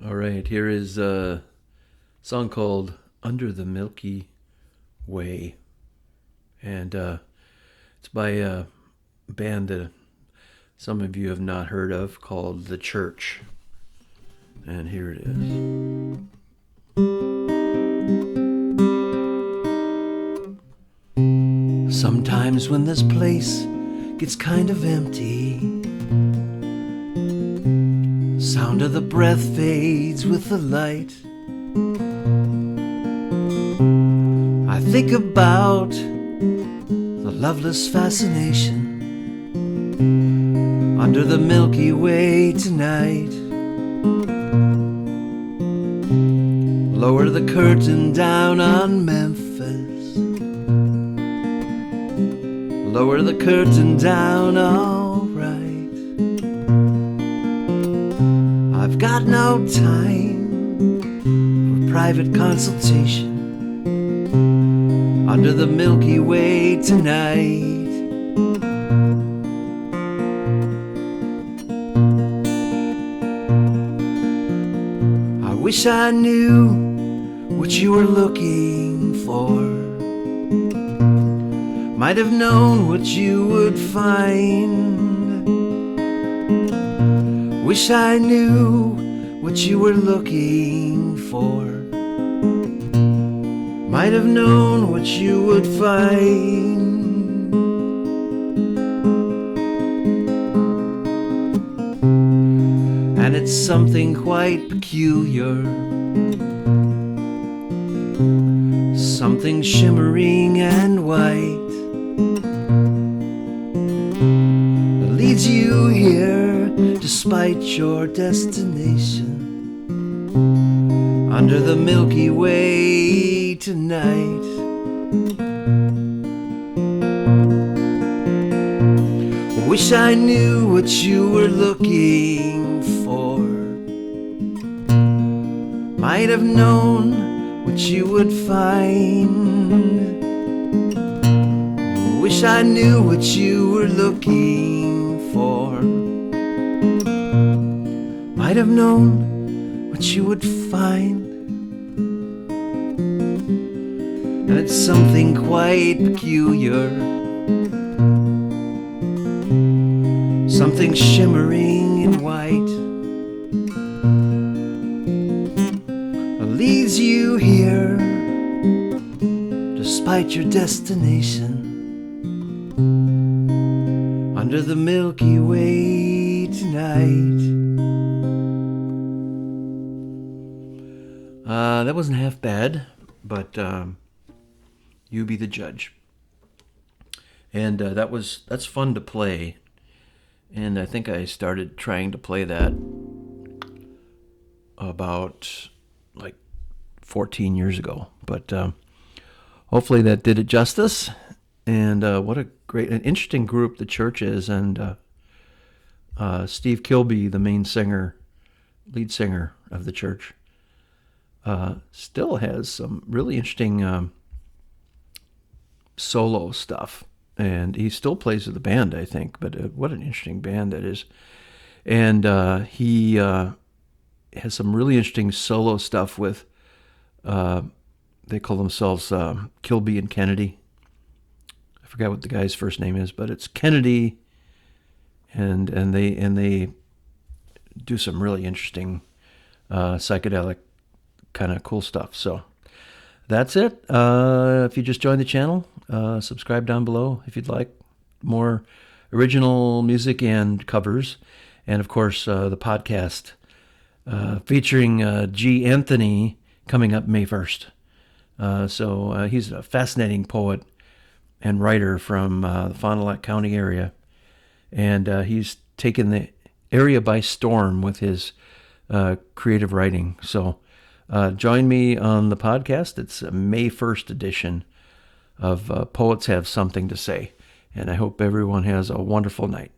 All right, here is a song called Under the Milky Way. And it's by a band that some of you have not heard of called The Church. And here it is. Sometimes when this place gets kind of empty, sound of the breath fades with the light. I think about the loveless fascination under the Milky Way tonight. Lower the curtain down on Memphis. Lower the curtain down, all right. I've got no time for private consultation under the Milky Way tonight. I wish I knew what you were looking for. Might have known what you would find. Wish I knew what you were looking for. Might have known what you would find. And it's something quite peculiar, something shimmering and white, that leads you here despite your destination under the Milky Way tonight. Wish I knew what you were looking for. Might have known what you would find. Wish I knew what you were looking for. Might have known what you would find. And it's something quite peculiar, something shimmering in white, leads you here despite your destination under the Milky Way tonight. That wasn't half bad, but you be the judge. And that's fun to play. And I think I started trying to play that about like 14 years ago. But hopefully that did it justice. And what an interesting group the Church is. And Steve Kilbey, the main lead singer of the Church, still has some really interesting solo stuff. And he still plays with the band, I think. But what an interesting band that is. And he has some really interesting solo stuff with, they call themselves Kilbey and Kennedy. I forgot what the guy's first name is, but it's Kennedy. And they do some really interesting psychedelic kind of cool stuff. So that's it. If you just joined the channel, subscribe down below if you'd like more original music and covers. And of course, the podcast featuring G. Anthony coming up May 1st. So he's a fascinating poet and writer from the Fond du Lac County area. And he's taken the area by storm with his creative writing. So join me on the podcast. It's a May 1st edition of Poets Have Something to Say. And I hope everyone has a wonderful night.